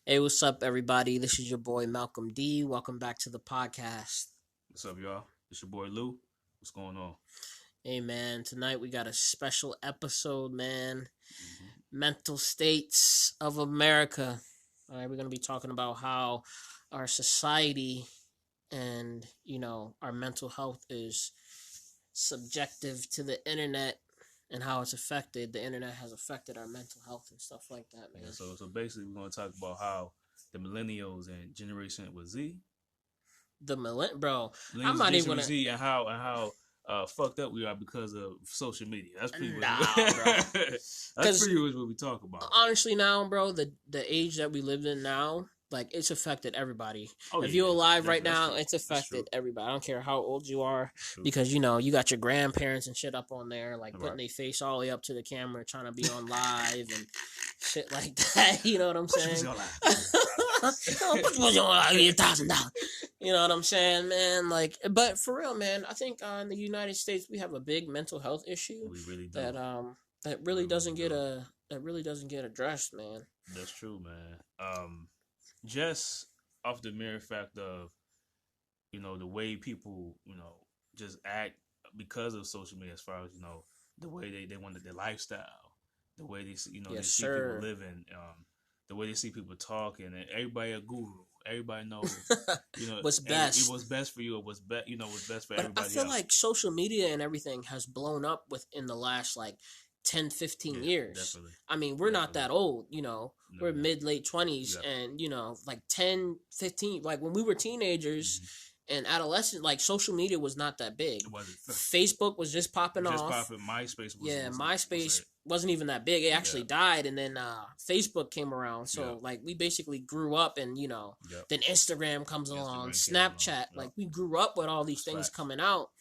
Hey, what's up, everybody? This is your boy Malcolm D. Welcome back to the podcast. What's up, y'all? It's your boy Lou. What's going on? Hey, man, tonight we got a special episode, man. Mm-hmm. Mental states of America. All right, we're going to be talking about how our society and, our mental health is subjective to the internet and how it's affected. The internet has affected our mental health and stuff like that, man. Yeah, so basically, we're going to talk about how the millennials and Generation with Z, Bro, I'm millennials, not even Generation gonna. with Z, and how fucked up we are because of social media. That's pretty much Bro. that's pretty much what we talk about. Honestly, now, bro, the age that we live in now, like, it's affected everybody. If you're alive right now, true. it's affected everybody. I don't care how old you are, True. because you got your grandparents and shit up on there, like putting their face all the way up to the camera, trying to be on live and shit like that. You know what I'm saying? You know what I'm saying, man? Like, but for real, man, I think in the United States we have a big mental health issue. We really do. That really doesn't get addressed, man. That's true, man. Just off the mere fact of, the way people, just act because of social media, as far as, the way they want their lifestyle, the way they see, they see people living, the way they see people talking, and everybody a guru. Everybody knows, what's best. What's best for you, or what's best for but everybody I feel else. like social media and everything has blown up within the last, 10, 15 years. Definitely. I mean, we're not that old, we're mid-late 20s, yeah. and, 10, 15, like, when we were teenagers and adolescent, like, social media was not that big. It wasn't. Facebook was just popping off. MySpace was MySpace wasn't even that big. It actually died, and then Facebook came around. So, we basically grew up, and, then Instagram comes along, Snapchat. Like, we grew up with all these things coming out.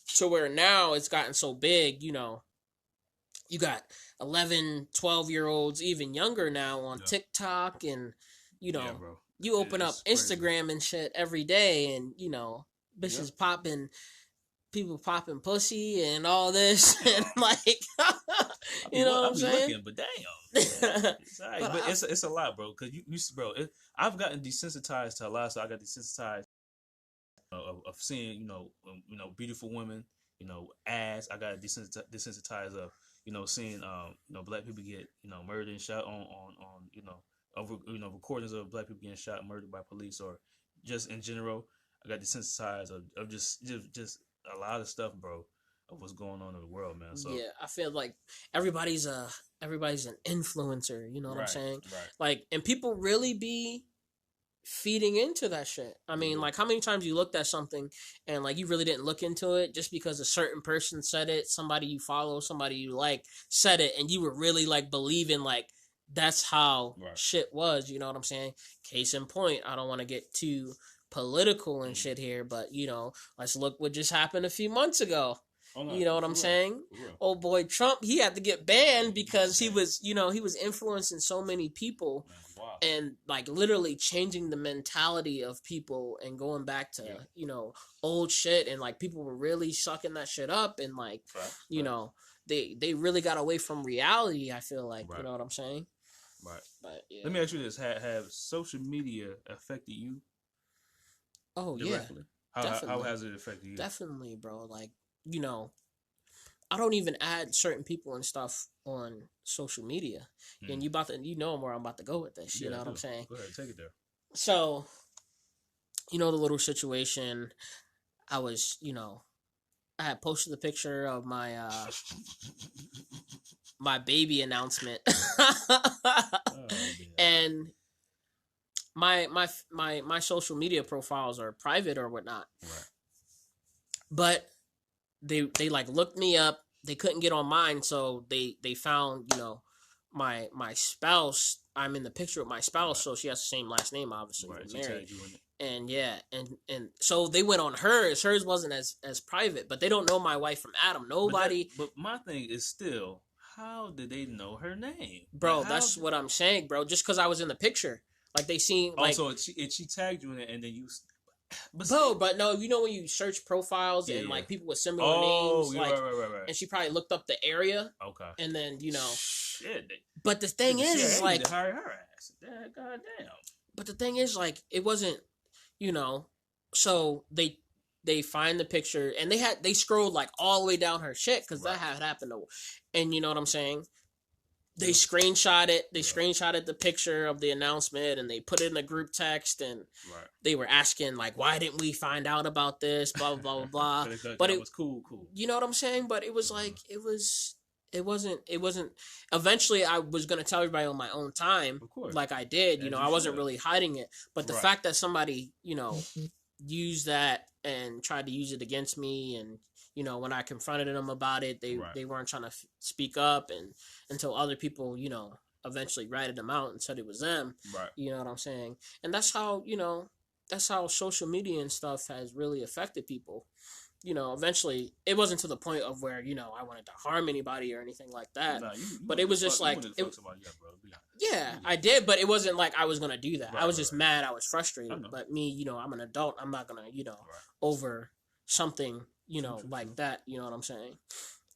So where now it's gotten so big, you got 11, 12-year-olds, even younger now on TikTok, and, you open up Instagram crazy. And shit every day, and, bitches popping, people popping pussy and all this, and, like, what I'm saying? Looking, but damn. It's all right. but it's a lot, bro, because I've gotten desensitized to a lot, so I got desensitized of seeing, beautiful women, ass. I got desensitized of, seeing, black people get, murdered and shot on over, recordings of black people getting shot and murdered by police, or just in general. I got desensitized of just a lot of stuff, bro, of what's going on in the world, man. So yeah, I feel like everybody's an influencer, you know what I'm saying? Right. Like, and people really be feeding into that shit. I mean, like, how many times you looked at something and, like, you really didn't look into it just because a certain person said it, somebody you follow, somebody you like said it, and you were really, like, believing, like, that's how shit was, you know what I'm saying? Case in point, I don't want to get too political and shit here, but, let's look what just happened a few months ago. You know what I'm saying? Old boy Trump, he had to get banned because he was, he was influencing so many people and, like, literally changing the mentality of people and going back to, old shit, and, like, people were really sucking that shit up, and, like, they really got away from reality, I feel like, you know what I'm saying? Right. But, yeah. Let me ask you this: Have social media affected you? Oh, directly? Yeah. How has it affected you? Definitely, bro. Like, I don't even add certain people and stuff on social media. And you know where I'm about to go with this. You know what I'm saying? Go ahead, take it there. So, the little situation, I was, I had posted a picture of my my baby announcement. And my social media profiles are private or whatnot. Right. But they like looked me up. They couldn't get on mine, so they found, my spouse. I'm in the picture with my spouse, so she has the same last name, obviously. Right. We're married. And and so they went on hers. Hers wasn't as private, but they don't know my wife from Adam. Nobody. But my thing is still, how did they know her name, bro? That's what I'm saying, bro. Just because I was in the picture, like, they seen. Like, also, she tagged you in it, and then you. But no, when you search profiles and like people with similar names, like, right. And she probably looked up the area. Okay. And then Shit. But the thing is, like, hire her ass. I said, "Dad, goddamn." But the thing is, like, it wasn't, so they find the picture and they scrolled like all the way down her shit because that had happened to, and you know what I'm saying. They screenshot it. They screenshotted the picture of the announcement and they put it in a group text and they were asking like, why didn't we find out about this? Blah blah blah blah. But it was cool. You know what I'm saying? But it was like it wasn't. Eventually, I was gonna tell everybody on my own time, of course, like I did. You know, I wasn't really hiding it. But the fact that somebody, used that and tried to use it against me, and when I confronted them about it, they weren't trying to speak up, and until other people, eventually ratted them out and said it was them. Right. You know what I'm saying? And that's how social media and stuff has really affected people. Eventually it wasn't to the point of where, I wanted to harm anybody or anything like that. Nah, but it was just like, I did, but it wasn't like I was going to do that. I was just mad. I was frustrated. But me, I'm an adult. I'm not going to, over something, like that. You know what I'm saying?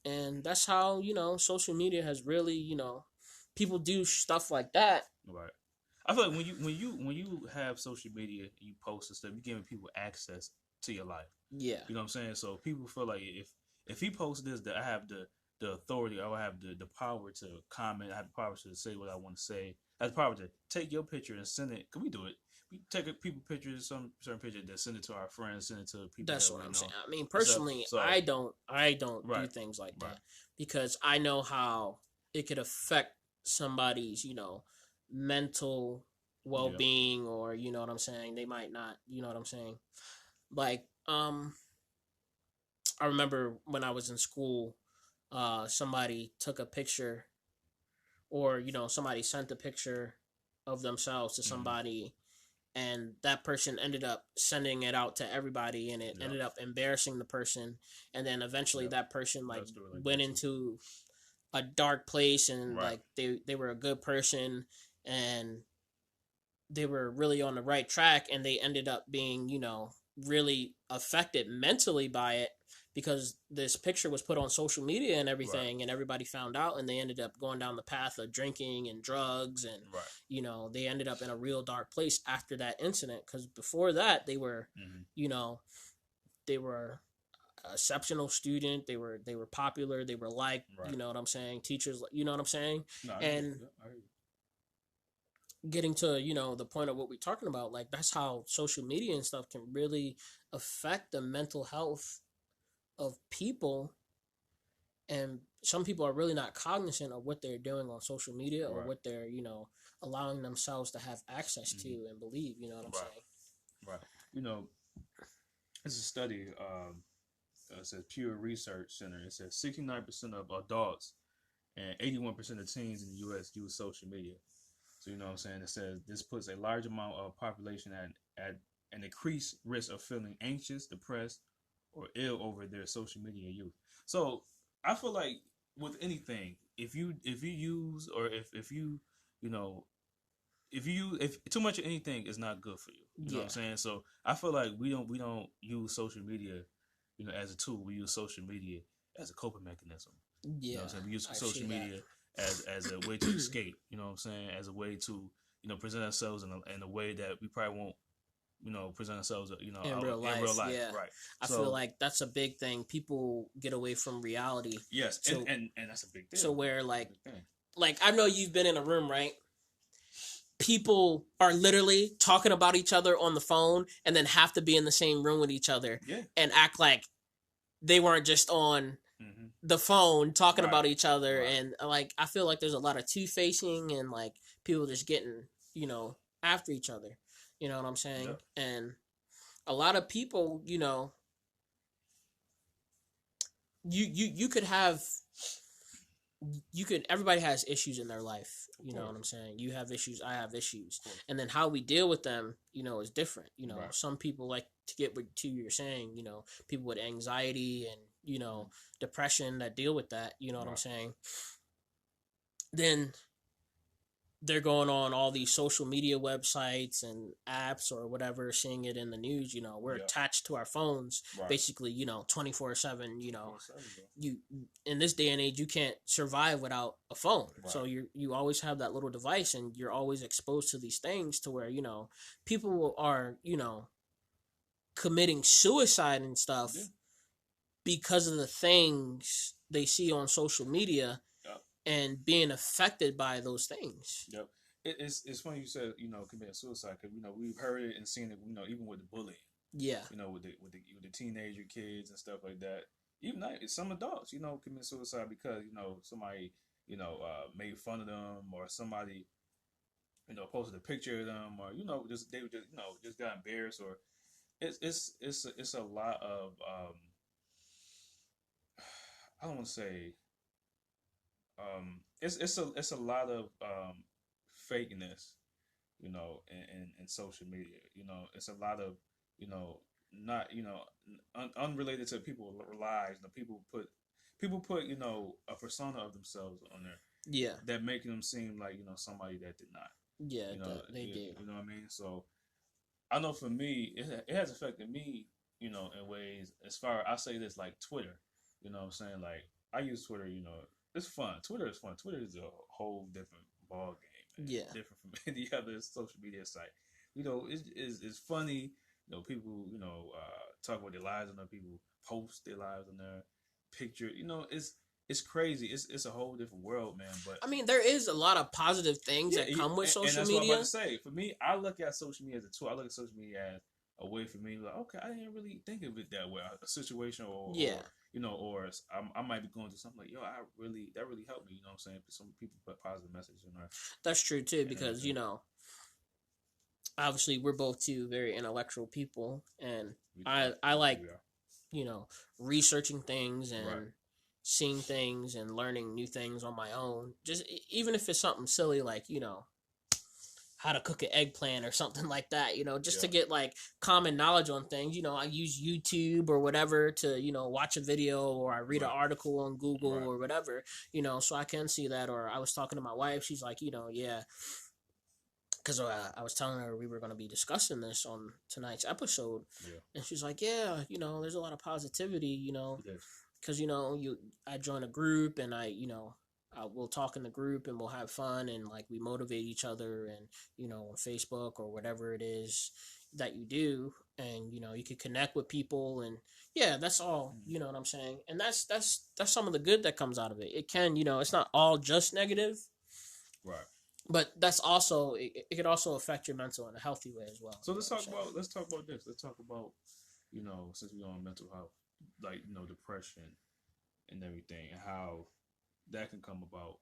And that's how, social media has really, people do stuff like that. Right. I feel like when you have social media, you post and stuff, you're giving people access to your life. Yeah. You know what I'm saying? So people feel like if he posts this, that I have the authority, I will have the power to comment, I have the power to say what I want to say. I have the power to take your picture and send it. Can we do it? We take people pictures, some certain picture, that send it to our friends, send it to people. That's what I'm saying. I mean, personally, so I don't do things like that because I know how it could affect somebody's, mental well-being, or you know what I'm saying. They might not, you know what I'm saying. Like, I remember when I was in school, somebody took a picture, or somebody sent a picture of themselves to somebody, and that person ended up sending it out to everybody, and it ended up embarrassing the person, and then eventually that person went into a dark place, and like they were a good person, and they were really on the right track, and they ended up being really affected mentally by it because this picture was put on social media and everything, and everybody found out, and they ended up going down the path of drinking and drugs, and they ended up in a real dark place after that incident, because before that they were they were an exceptional student, they were popular, they were liked, you know what I'm saying, teachers, you know what I'm saying. Getting to the point of what we're talking about, like that's how social media and stuff can really affect the mental health of people, and some people are really not cognizant of what they're doing on social media or what they're allowing themselves to have access to and believe. You know what I'm saying? Right. It's a study. It says Pew Research Center. It says 69% of adults and 81% of teens in the U.S. use social media. So you know what I'm saying? It says this puts a large amount of population at an increased risk of feeling anxious, depressed, or ill over their social media use. So I feel like with anything, if you use, or if too much of anything is not good for you. You know what I'm saying? So I feel like we don't use social media, as a tool. We use social media as a coping mechanism. Yeah. You know what I'm saying? We use social media as a way to escape, you know what I'm saying? As a way to, present ourselves in a way that we probably won't, present ourselves, in real life. Yeah. Right. I feel like that's a big thing. People get away from reality. Yes. So, and that's a big thing. So where like I know you've been in a room, right? People are literally talking about each other on the phone and then have to be in the same room with each other and act like they weren't just on the phone talking about each other. And like I feel like there's a lot of two-facing and like people just getting after each other, you know what I'm saying? And a lot of people, you could have everybody has issues in their life, you know what I'm saying? You have issues, I have issues, and then how we deal with them is different. Some people like to get to you're saying, people with anxiety and depression that deal with that, you know what I'm saying? Then they're going on all these social media websites and apps or whatever, seeing it in the news. We're attached to our phones, basically. 24/7. You in this day and age, you can't survive without a phone. Right. So you always have that little device, and you're always exposed to these things to where people are committing suicide and stuff because of the things they see on social media. And being affected by those things. Yep. It's funny you said committing suicide, because we've heard it and seen it even with the bullying. Yeah. With the teenager kids and stuff like that. Even some adults commit suicide because somebody made fun of them, or somebody posted a picture of them, or they just got embarrassed, or it's a lot of I don't want to say. It's a lot of fakeness, in social media. It's a lot of not unrelated to people's lives. People put a persona of themselves on there. Yeah, that making them seem like somebody that did not. Yeah, they did. You know what I mean? So I know for me, it has affected me. In ways. As far I say this, like Twitter. You know what I'm saying? Like I use Twitter. It's fun. Twitter is fun. Twitter is a whole different ball game. Man. Yeah, different from any other social media site. It's funny. People talk about their lives on there. People post their lives on there. Picture. It's crazy. It's a whole different world, man. But I mean, there is a lot of positive things that come with social and that's media. What I'm about to say. For me, I look at social media as a tool. I look at social media as a way for me, like, okay, I didn't really think of it that way. A situation, or or I might be going through something like, that really helped me. You know what I'm saying? Some people put positive messages in there. That's true too, because obviously we're both two very intellectual people, and I like researching things and seeing things and learning new things on my own. Just even if it's something silly like how to cook an eggplant or something like that, just to get like common knowledge on things. I use YouTube or whatever to, watch a video, or I read an article on Google or whatever, so I can see that. Or I was talking to my wife, she's like, because I was telling her we were going to be discussing this on tonight's episode. Yeah. And she's like, there's a lot of positivity, because, I join a group and we'll talk in the group and we'll have fun, and like we motivate each other, and on Facebook or whatever it is that you do, and you can connect with people, and that's all. You know what I'm saying? And that's some of the good that comes out of it. It can it's not all just negative, right? But that's also it could also affect your mental in a healthy way as well. So let's talk about this. Let's talk about since we're on mental health, like depression and everything, and how that can come about,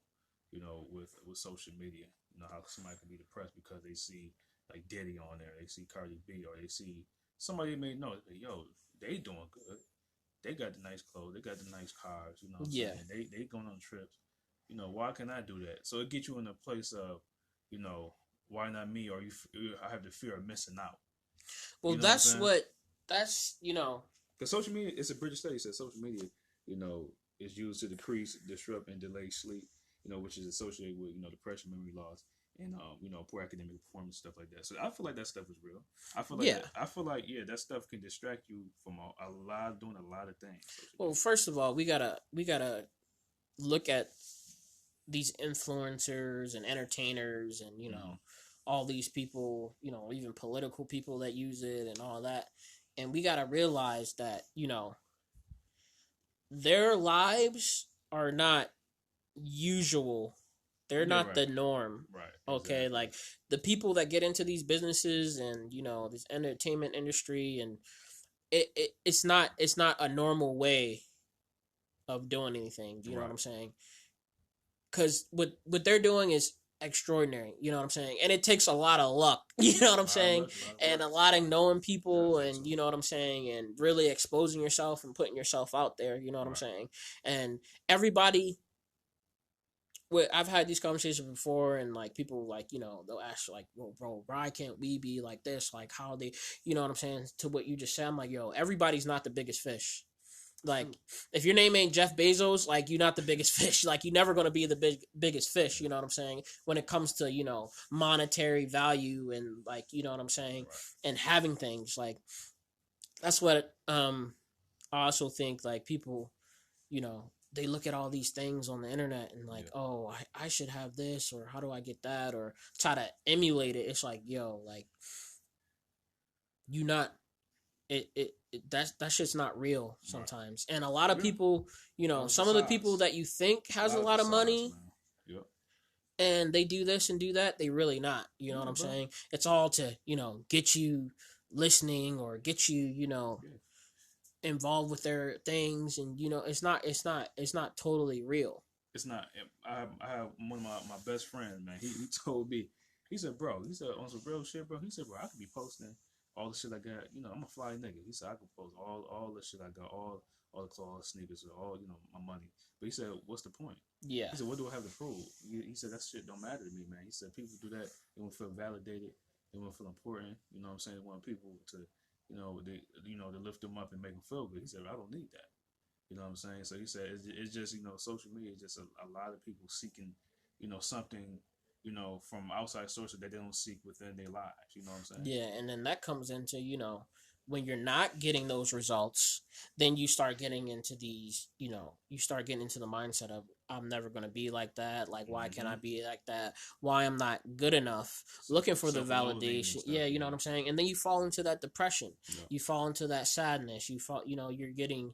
with social media. How somebody can be depressed because they see like Diddy on there, they see Cardi B, or they see somebody they may know. They doing good. They got the nice clothes, they got the nice cars. They going on trips. Why can I do that? So it gets you in a place of, why not me? Or I have the fear of missing out. Well, that's because social media, it's a British study says social media, is used to decrease, disrupt, and delay sleep, which is associated with, depression, memory loss, and, poor academic performance, stuff like that. So I feel like that stuff is real. I feel like that stuff can distract you from doing a lot of things. Well, first of all, we gotta look at these influencers and entertainers and, all these people, even political people that use it and all that. And we gotta realize that, their lives are not usual. They're not the norm. Right. Okay. Exactly. Like the people that get into these businesses and, this entertainment industry, and it's not a normal way of doing anything. You know what I'm saying? Because what they're doing is extraordinary. You know what I'm saying? And it takes a lot of luck. You know what I'm saying? And a lot of knowing people, and you know what I'm saying, and really exposing yourself and putting yourself out there. You know what I'm saying? And everybody. I've had these conversations before, and like people like they'll ask like, well, bro, why can't we be like this? Like how they, you know what I'm saying? To what you just said, I'm like, yo, everybody's not the biggest fish. Like, if your name ain't Jeff Bezos, like, you're not the biggest fish. Like, you're never going to be the biggest fish, you know what I'm saying? When it comes to, you know, monetary value and, like, you know what I'm saying? Right. And having things, like, that's what I also think, like, people, you know, they look at all these things on the internet and, like, oh, I should have this, or how do I get that, or try to emulate it. It's like, yo, like, you not that shit's not real sometimes. Right. And a lot of people, you know, some of the people that you think has a lot of money, and they do this and do that, they really not. You know what I'm saying? It's all to, you know, get you listening or get you, you know, involved with their things, and you know, it's not totally real. It's not. I have one of my best friends, man. He told me, he said, bro, he said on some real shit, bro. He said, bro, I could be posting all the shit I got, you know, I'm a fly nigga. He said I could post all the shit I got, all the clothes, sneakers, all, you know, my money. But he said, what's the point? Yeah. He said, what do I have to prove? He said, that shit don't matter to me, man. He said, people do that, they want to feel validated, they want to feel important. You know what I'm saying? They want people to, you know, to lift them up and make them feel good. He said, I don't need that. You know what I'm saying? So he said, it's just, you know, social media is just a lot of people seeking, you know, something, you know, from outside sources that they don't seek within their lives. You know what I'm saying? Yeah, and then that comes into, you know, when you're not getting those results, then you start getting into these, you know, you start getting into the mindset of, I'm never going to be like that. Like, why can't I be like that? Why I'm not good enough? Looking for the validation. Yeah, you know what I'm saying? And then you fall into that depression. Yeah. You fall into that sadness. You fall, you know, you're getting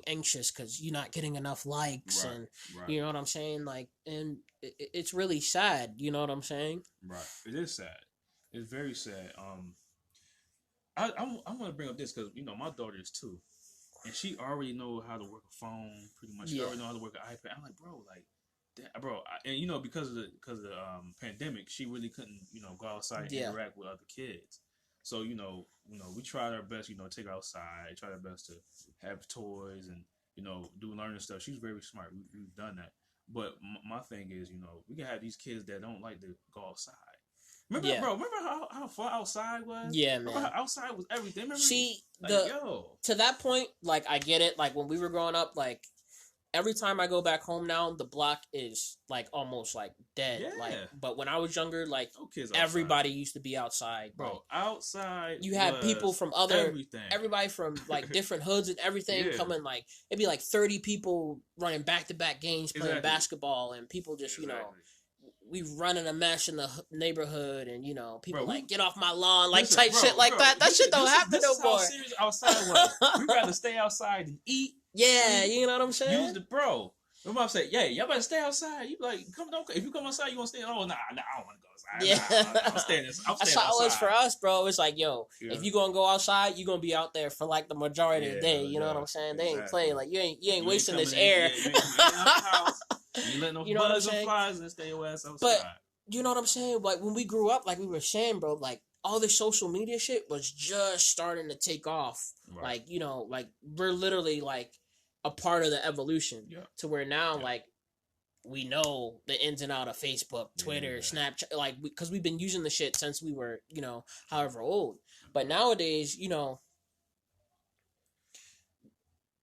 anxious because you're not getting enough likes. Right, and you know what I'm saying? Like, and it's really sad. You know what I'm saying? Right. It is sad. It's very sad. I want to bring up this because, you know, my daughter is 2, and she already know how to work a phone pretty much. She already know how to work an iPad. I'm like, bro, like, bro, and you know, because of the pandemic, she really couldn't, you know, go outside and interact with other kids. So you know, we tried our best, you know, take her outside, tried our best to have toys and, you know, do learning stuff. She's very smart. We've done that. But my thing is, you know, we can have these kids that don't like to go outside. Remember, bro? Remember how far outside was? Yeah, man. Remember how outside was everything. Remember? See, like, to that point, like, I get it. Like, when we were growing up, like, every time I go back home now, the block is like almost like dead. Yeah. Like, but when I was younger, like, everybody used to be outside, bro. Like, outside, you had people from everybody from like different hoods and everything coming. Like, it'd be like 30 people running back-to-back games playing basketball, and people just, you know. We running a mess in the neighborhood, and you know, people get off my lawn, like type shit like that. That shit don't happen no more. This is how serious outside was. We rather stay outside and eat. Yeah, you know what I'm saying. Use the bro. My mom said, "Yeah, y'all better stay outside." You like, if you come outside, you want to stay? Oh, nah, I don't want to go outside. Yeah, nah, I'm staying outside. That's how it was for us, bro. It's like, yo, if you gonna go outside, you gonna be out there for like the majority of the day. You know what I'm saying? They ain't playing. Like, you ain't wasting this air. You let no bugs and flies and stay your ass outside. But you know what I'm saying? Like, when we grew up, like we were saying, bro, like all this social media shit was just starting to take off. Right. Like, you know, like we're literally like a part of the evolution to where now, like, we know the ins and out of Facebook, Twitter, Snapchat, like, because we've been using the shit since we were, you know, however old. But nowadays, you know,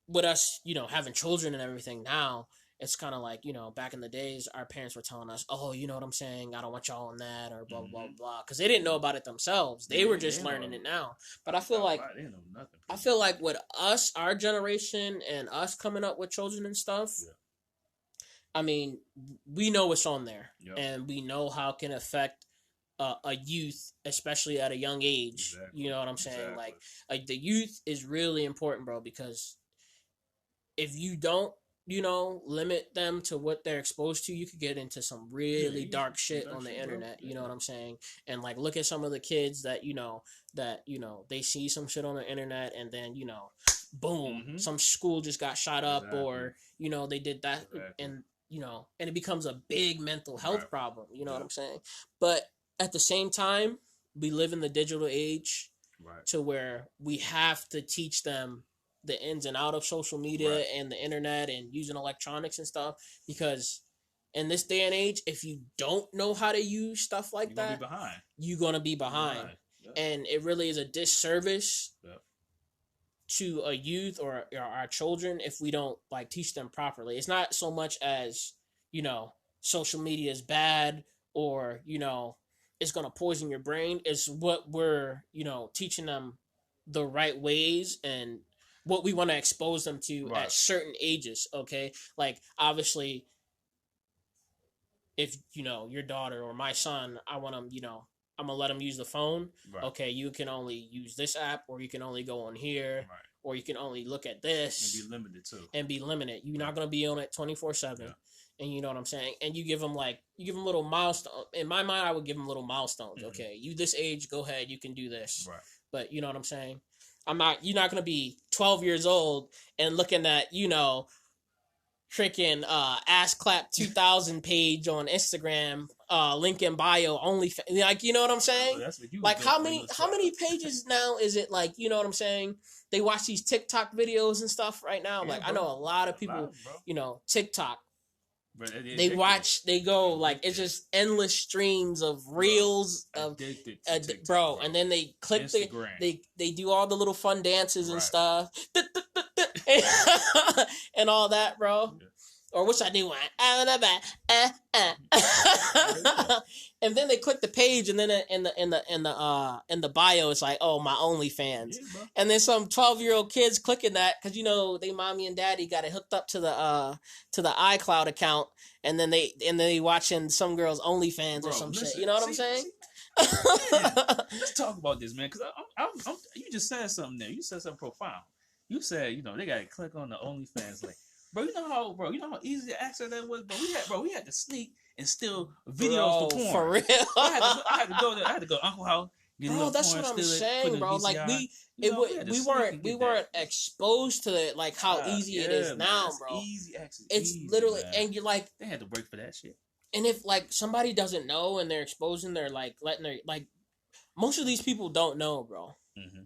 with us, you know, having children and everything now, it's kind of like, you know, back in the days, our parents were telling us, oh, you know what I'm saying? I don't want y'all on that, or blah, blah, blah. Because they didn't know about it themselves. They were just learning it now. But I feel like, with us, our generation, and us coming up with children and stuff, I mean, we know what's on there. And we know how it can affect a youth, especially at a young age. Exactly. You know what I'm saying? Like, the youth is really important, bro, because if you don't, you know, limit them to what they're exposed to, you could get into some really dark shit on the internet. You know what I'm saying? And like, look at some of the kids that, you know, they see some shit on the internet, and then, you know, boom, some school just got shot up, or, you know, they did that, and, you know, and it becomes a big mental health problem. You know what I'm saying? But at the same time, we live in the digital age to where we have to teach them the ins and out of social media and the internet and using electronics and stuff, because in this day and age, if you don't know how to use stuff like that, you're gonna be behind. And it really is a disservice to a youth or our children if we don't like teach them properly. It's not so much as, social media is bad or, it's going to poison your brain. It's what we're, teaching them the right ways and what we want to expose them to at certain ages. Okay. Like obviously if, your daughter or my son, I want them, I'm gonna let them use the phone. Right. Okay, you can only use this app, or you can only go on here, right. Or you can only look at this, and be limited too. You're not gonna be on it 24/7, and you know what I'm saying. And you give them little milestones. In my mind, I would give them little milestones. Mm-hmm. Okay, you this age, go ahead, you can do this. Right. But you know what I'm saying. You're not gonna be 12 years old and looking at freaking ass clap 2000 page on Instagram, link in bio, only you know what I'm saying? Like how many pages now is it, like, you know what I'm saying? They watch these TikTok videos and stuff right now. Yeah, like bro. I know a lot of people, TikTok. They go like it's just endless streams of reels of bro, and then they click they do all the little fun dances and stuff. And all that, bro. Yeah. Or which I do want. And then they click the page, and then in the bio it's like, oh, my OnlyFans. Yeah, and then some 12-year-old kids clicking that because they mommy and daddy got it hooked up to the iCloud account, and then they watching some girl's OnlyFans or some shit. You know what I'm saying? Let's talk about this, man. Because you just said something there. You said something profound. You said, they got to click on the OnlyFans link. Bro, you know how easy to access that was? We had to sneak and steal videos to porn. For real? I had to go to Uncle House. Bro, that's what I'm saying, bro. Like we weren't exposed to it like how easy it is now, bro. Easy access. It's literally, man. And you're like, they had to work for that shit. And if like somebody doesn't know and they're exposing, they're like letting their most of these people don't know, bro. Mm-hmm.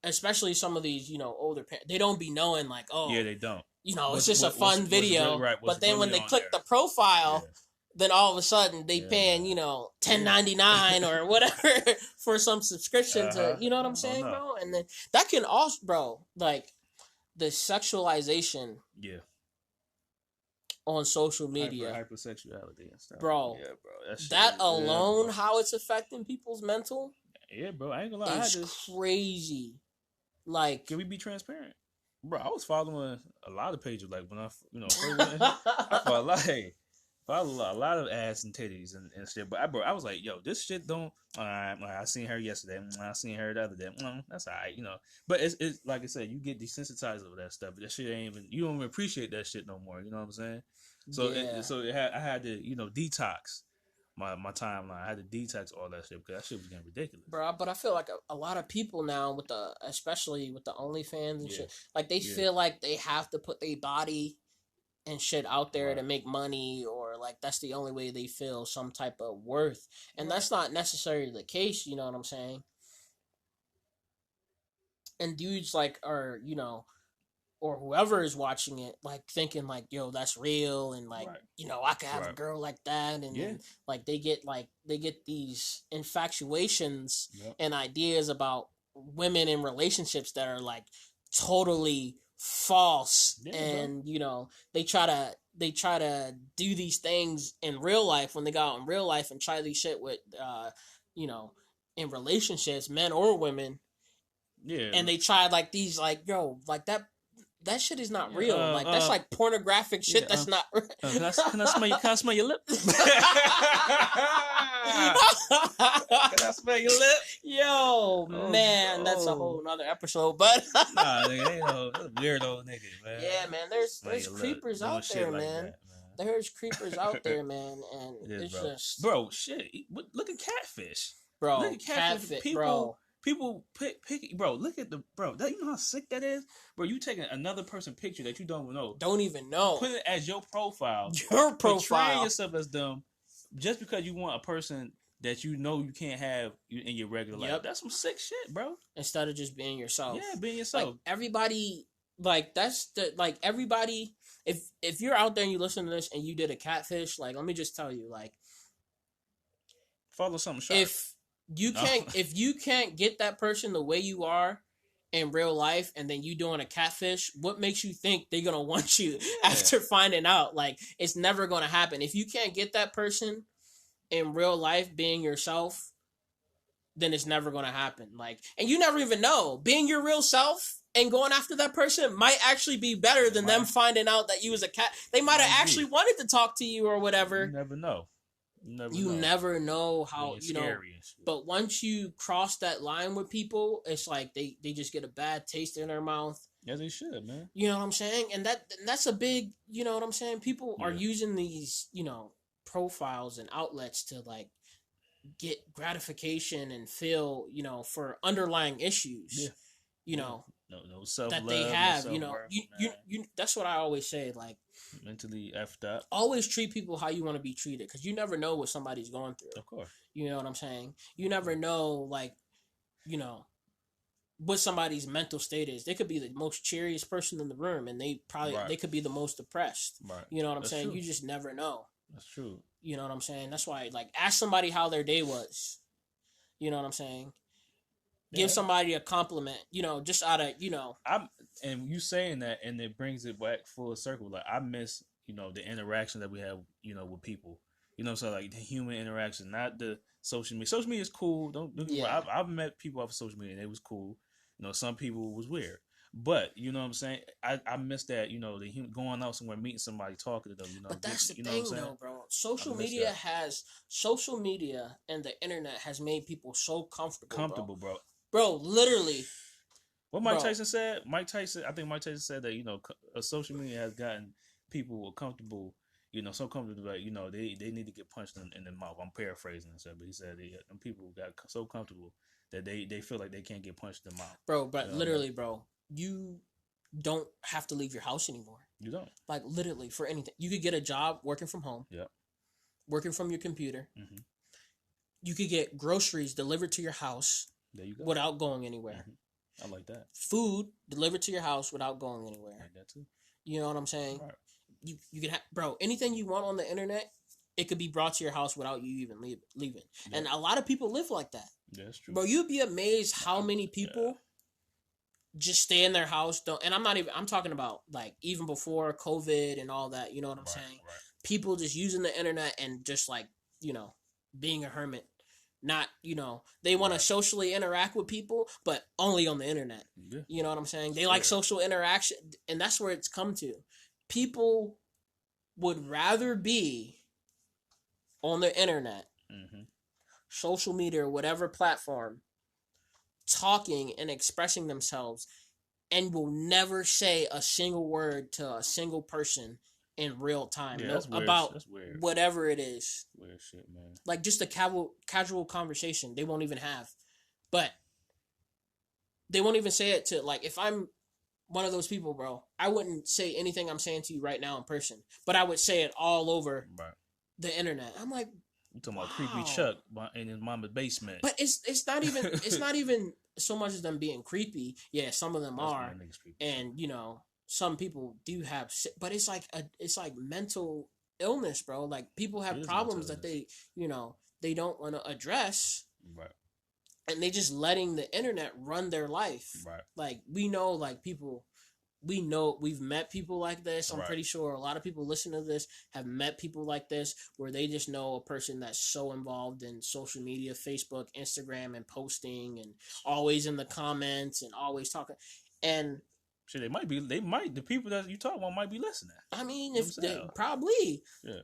Especially some of these, older parents, they don't be knowing like, oh, yeah, they don't. It's just a fun video. But then when they click the profile, then all of a sudden they paying, $10.99 or whatever for some subscription to, you know what I'm saying, bro? And then that can also, bro, like the sexualization, on social media, hypersexuality and stuff, bro. Yeah, bro. That alone, how it's affecting people's mental, bro. I ain't gonna lie, it's crazy. Like, can we be transparent, bro? I was following a lot of pages, like when I first went, I follow a lot of ass and titties and shit. But I was like, yo, this shit don't. Alright, I seen her yesterday. I seen her the other day. That's alright, But it's like I said, you get desensitized over that stuff. That shit ain't even. You don't even appreciate that shit no more. You know what I'm saying? So I had to detox my timeline. I had to detox all that shit because that shit was getting ridiculous, bro. But I feel like a lot of people now especially with the OnlyFans and shit, like they feel like they have to put their body and shit out there to make money, or like that's the only way they feel some type of worth, and that's not necessarily the case. You know what I'm saying? And dudes are or whoever is watching it, like thinking like, yo, that's real, and like, I could have a girl like that, and then, like they get these infatuations and ideas about women in relationships that are like totally false, and they try to do these things in real life when they go out in real life and try these shit with in relationships, men or women, and they try like these like, yo, like that shit is not real. Like that's like pornographic shit. That's not. Can I smell your lip? Can I smell your lip? Yo, man, that's a whole nother episode. But nah, nigga, that's a weirdo nigga, man. Yeah, man. There's creepers out there, man. Like that, there's creepers out there, man, and it's just bro. Shit, look at catfish, bro. Look at catfish, people, bro. People pick, bro. Look at that. You know how sick that is, bro. You taking another person's picture that you don't even know, put it as your profile, portraying yourself as them, just because you want a person that you can't have in your regular life. That's some sick shit, bro. Instead of just being yourself, being yourself. Like everybody, like that's the like everybody. If you're out there and you listen to this and you did a catfish, like let me just tell you, like follow something sharp. If you can't get that person the way you are, in real life and then you doing a catfish, what makes you think they're gonna want you after finding out? Like, it's never gonna happen. If you can't get that person in real life being yourself, then it's never gonna happen. Like, and you never even know. Being your real self and going after that person might actually be better than them finding out that you was a cat. They might have actually wanted to talk to you or whatever. You never know. You never know how, you know. But once you cross that line with people, it's like they just get a bad taste in their mouth. Yeah, they should, man. You know what I'm saying? And that's a big, you know what I'm saying? People are using these, you know, profiles and outlets to like get gratification and feel, you know, for underlying issues. Yeah. You know, no self that they have, you know, you that's what I always say, like, mentally effed up. Always treat people how you want to be treated, because you never know what somebody's going through. Of course. You know what I'm saying? You never know, like, you know, what somebody's mental state is. They could be the most cheeriest person in the room, and they could be the most depressed. Right. You know what I'm saying? True. You just never know. That's true. You know what I'm saying? That's why, like, ask somebody how their day was. You know what I'm saying? Give somebody a compliment, you know, just out of, you know. And you saying that, and it brings it back full circle. Like, I miss, you know, the interaction that we have, you know, with people. You know, so like the human interaction, not the social media. Social media is cool. Don't get me wrong. I've met people off of social media and it was cool. You know, some people was weird. But, you know what I'm saying? I miss that, you know, going out somewhere, meeting somebody, talking to them, you know. But that's the thing, though, bro. Social media and the internet has made people so comfortable, bro. Bro, literally. What Mike Tyson said? I think Mike Tyson said that, you know, social media has gotten people comfortable, you know, so comfortable that, you know, they need to get punched in the mouth. I'm paraphrasing and stuff, but he said them people got so comfortable that they feel like they can't get punched in the mouth. Bro, but literally, bro, you don't have to leave your house anymore. You don't. Like, literally, for anything. You could get a job working from home. Yep. Working from your computer. Mm-hmm. You could get groceries delivered to your house. There you go. Without going anywhere. Mm-hmm. I like that. Food delivered to your house without going anywhere. I like that too. You know what I'm saying? Right. You can have, bro, anything you want on the internet, it could be brought to your house without you even leaving. Yeah. And a lot of people live like that. Yeah, that's true. Bro, you'd be amazed how many people just stay in their house. And I'm talking about like even before COVID and all that, you know what I'm saying? Right. People just using the internet and just like, you know, being a hermit. Not, you know, they want to socially interact with people, but only on the internet. Yeah. You know what I'm saying? They like social interaction, and that's where it's come to. People would rather be on the internet, social media, or whatever platform, talking and expressing themselves, and will never say a single word to a single person in real time about whatever it is. Weird shit, man. Like just a casual conversation they won't even have. But they won't even say it to, like, if I'm one of those people, bro, I wouldn't say anything I'm saying to you right now in person, but I would say it all over the internet. I'm like, you talking about creepy Chuck in his mama's basement. But it's not even so much as them being creepy. Yeah, some of them are. And, you know, some people do have, but it's like mental illness, bro. Like, people have problems that they, you know, they don't want to address, right? And they just letting the internet run their life, right? Like, we know, like, people, we know we've met people like this. I'm pretty sure a lot of people listening to this have met people like this, where they just know a person that's so involved in social media, Facebook, Instagram, and posting, and always in the comments and always talking, and. Shit, the people that you talk about might be listening. I mean, if they probably. Yeah.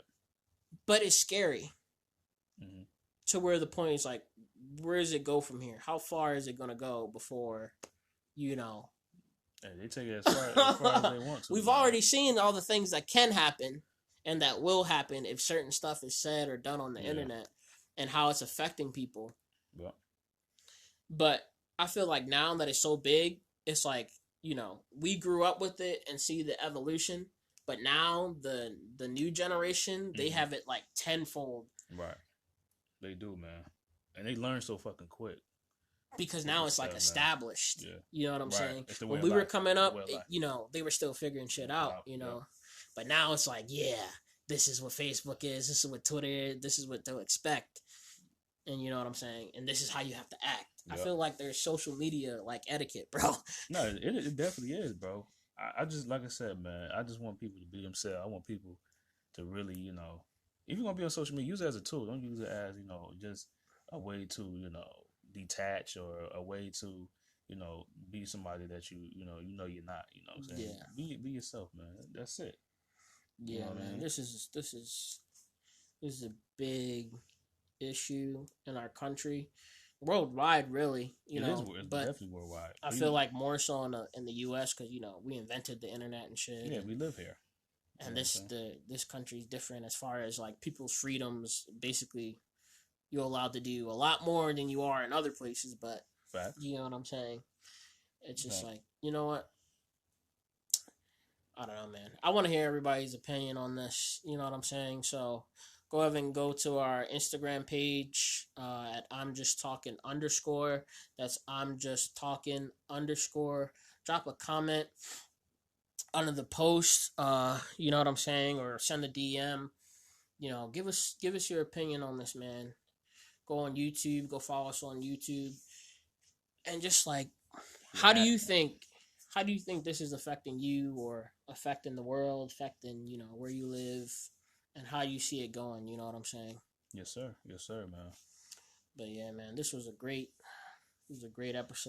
But it's scary. Mm-hmm. To where the point is like, where does it go from here? How far is it going to go before, you know? Hey, they take it as far as they want to. We've already seen all the things that can happen and that will happen if certain stuff is said or done on the internet, and how it's affecting people. Yeah. But I feel like now that it's so big, it's like, you know, we grew up with it and see the evolution, but now the new generation, they have it like tenfold. Right. They do, man. And they learn so fucking quick. Because now it's like established. Yeah. You know what I'm saying? When we were coming up, you know, they were still figuring shit out, you know. But now it's like, yeah, this is what Facebook is, this is what Twitter is, this is what they'll expect. and you know what I'm saying, and this is how you have to act. Yep. I feel like there's social media like etiquette, bro. No, it definitely is, bro. I just, like I said, man, I just want people to be themselves. I want people to really, you know, if you're gonna be on social media, use it as a tool. Don't use it as, you know, just a way to, you know, detach, or a way to, you know, be somebody that you know you're not. You know what I'm saying? Yeah. Be yourself, man. That's it. Yeah, You know what man. I mean? This is a big issue in our country, worldwide, really. You know, It's but definitely worldwide. I feel like more so in the U.S. because you know we invented the internet and shit. Yeah, we live here. And this country is different as far as like people's freedoms. Basically, you're allowed to do a lot more than you are in other places. But Fact. you know what I'm saying? It's just like, you know what? I don't know, man. I want to hear everybody's opinion on this. You know what I'm saying? So go ahead and go to our Instagram page at I'm Just Talking _. That's I'm Just Talking _. Drop a comment under the post. You know what I'm saying, or send a DM. You know, give us your opinion on this, man. Go on YouTube. Go follow us on YouTube. And just like, how do you think this is affecting you, or affecting the world, affecting, you know, where you live, and how you see it going? You know what I'm saying? Yes, sir. Yes, sir, man. But yeah, man, this was a great episode.